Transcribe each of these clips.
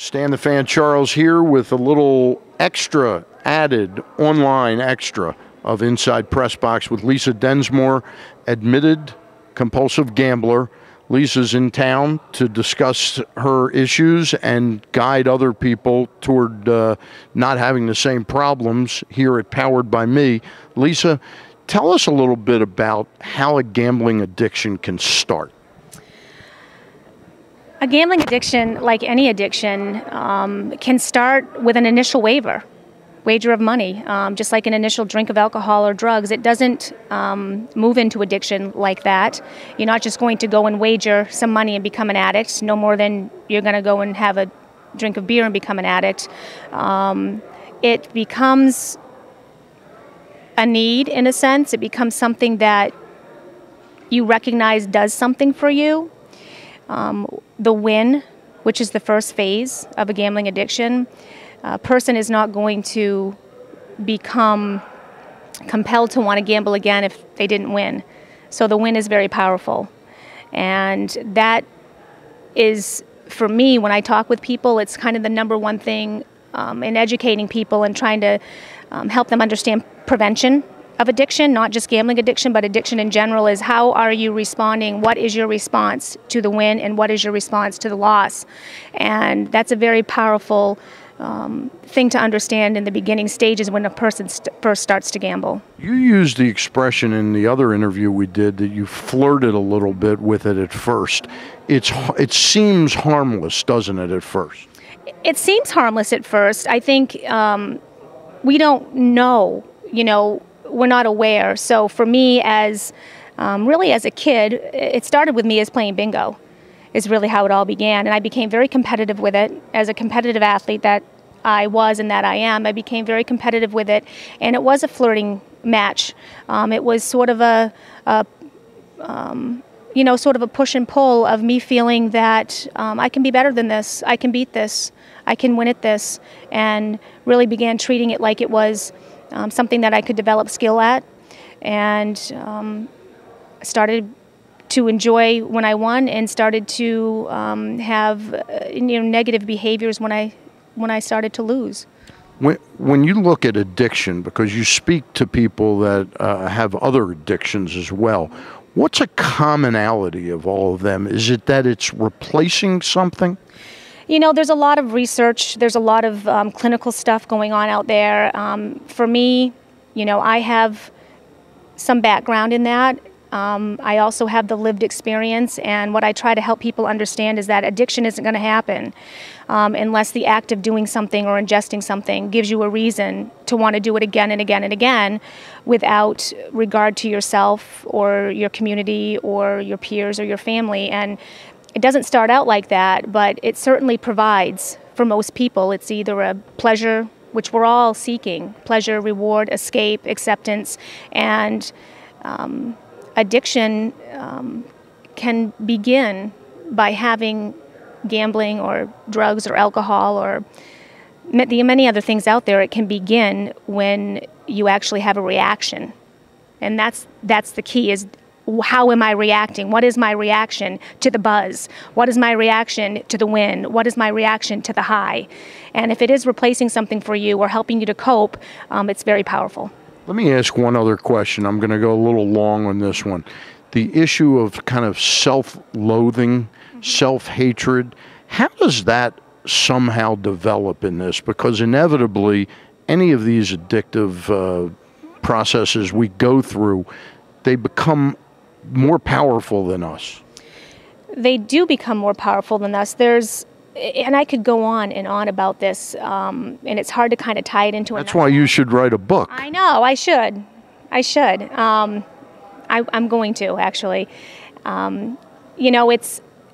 Stan the Fan Charles here with a little extra added online extra of Inside PressBox with Lesa Densmore, admitted compulsive gambler. Lesa's in town to discuss her issues and guide other people toward not having the same problems here at Powered by Me. Lesa, tell us a little bit about how a gambling addiction can start. A gambling addiction, like any addiction, can start with an initial wager of money, just like an initial drink of alcohol or drugs. It doesn't move into addiction like that. You're not just going to go and wager some money and become an addict, no more than you're going to go and have a drink of beer and become an addict. It becomes a need, in a sense. It becomes something that you recognize does something for you. The win, which is the first phase of a gambling addiction, a person is not going to become compelled to want to gamble again if they didn't win. So the win is very powerful. And that is, for me, when I talk with people, it's kind of the number one thing in educating people and trying to help them understand prevention of addiction, not just gambling addiction, but addiction in general, is how are you responding? What is your response to the win, and what is your response to the loss? And that's a very powerful thing to understand in the beginning stages when a person first starts to gamble. You used the expression in the other interview we did that you flirted a little bit with it at first. It seems harmless, doesn't it, at first? It seems harmless at first. I think we don't know, we're not aware. So for me, really as a kid, it started with me as playing bingo, is really how it all began. And I became very competitive with it. As a competitive athlete that I was and that I am, I became very competitive with it. And it was a flirting match. It was sort of sort of a push and pull of me feeling that I can be better than this, I can beat this, I can win at this, and really began treating it like it was something that I could develop skill at, and started to enjoy when I won, and started to have negative behaviors when I started to lose. When you look at addiction, because you speak to people that have other addictions as well, what's a commonality of all of them? Is it that it's replacing something? There's a lot of research, there's a lot of clinical stuff going on out there. For me, I have some background in that. I also have the lived experience, and what I try to help people understand is that addiction isn't going to happen unless the act of doing something or ingesting something gives you a reason to want to do it again and again and again without regard to yourself or your community or your peers or your family. And it doesn't start out like that, but it certainly provides, for most people, it's either a pleasure, which we're all seeking, pleasure, reward, escape, acceptance, and addiction can begin by having gambling or drugs or alcohol or the many other things out there. It can begin when you actually have a reaction. And that's the key, is how am I reacting? What is my reaction to the buzz? What is my reaction to the win? What is my reaction to the high? And if it is replacing something for you or helping you to cope, it's very powerful. Let me ask one other question. I'm going to go a little long on this one. The issue of kind of self-loathing, self-hatred, how does that somehow develop in this? Because inevitably, any of these addictive processes we go through, they become more powerful than us. They do become more powerful than us. And I could go on and on about this, and it's hard to kind of tie it into. That's why you should write a book. I know, I should. I'm going to, actually.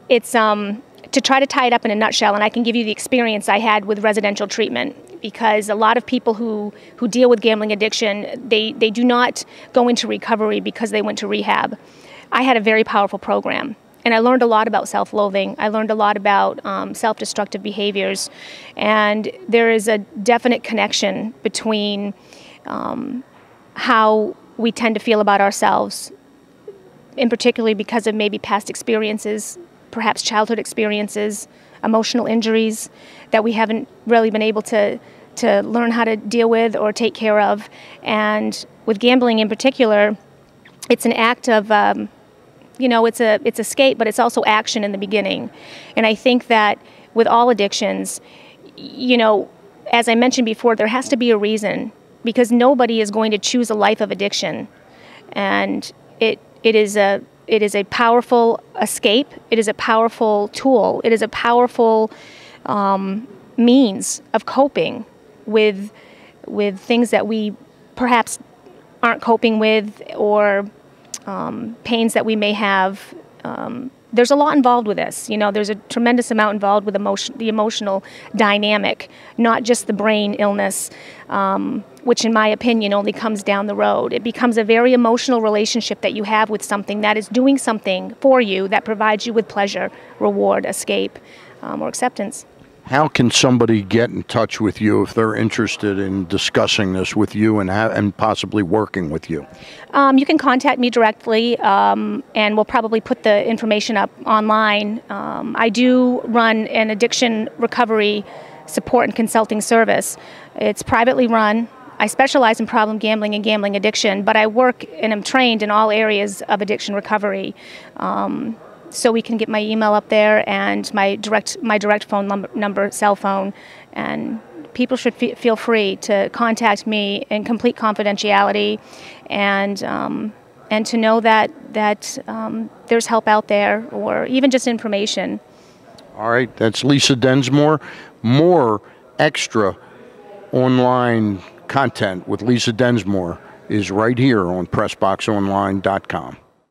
It's to try to tie it up in a nutshell, and I can give you the experience I had with residential treatment, because a lot of people who deal with gambling addiction, they do not go into recovery because they went to rehab. I had a very powerful program, and I learned a lot about self-loathing. I learned a lot about self-destructive behaviors, and there is a definite connection between how we tend to feel about ourselves, in particular because of maybe past experiences, perhaps childhood experiences, emotional injuries that we haven't really been able to learn how to deal with or take care of. And with gambling in particular, it's an act of, it's escape, but it's also action in the beginning. And I think that with all addictions, as I mentioned before, there has to be a reason, because nobody is going to choose a life of addiction. And it is a powerful escape. It is a powerful tool. It is a powerful means of coping with things that we perhaps aren't coping with, or pains that we may have. There's a lot involved with this. There's a tremendous amount involved with the emotional dynamic, not just the brain illness, which in my opinion only comes down the road. It becomes a very emotional relationship that you have with something that is doing something for you that provides you with pleasure, reward, escape, or acceptance. How can somebody get in touch with you if they're interested in discussing this with you and possibly working with you? You can contact me directly, and we'll probably put the information up online. I do run an addiction recovery support and consulting service. It's privately run. I specialize in problem gambling and gambling addiction, but I work and am trained in all areas of addiction recovery. So we can get my email up there and my direct phone number, cell phone, and people should feel free to contact me in complete confidentiality, and to know that there's help out there, or even just information. All right, that's Lesa Densmore. More extra online content with Lesa Densmore is right here on PressBoxOnline.com.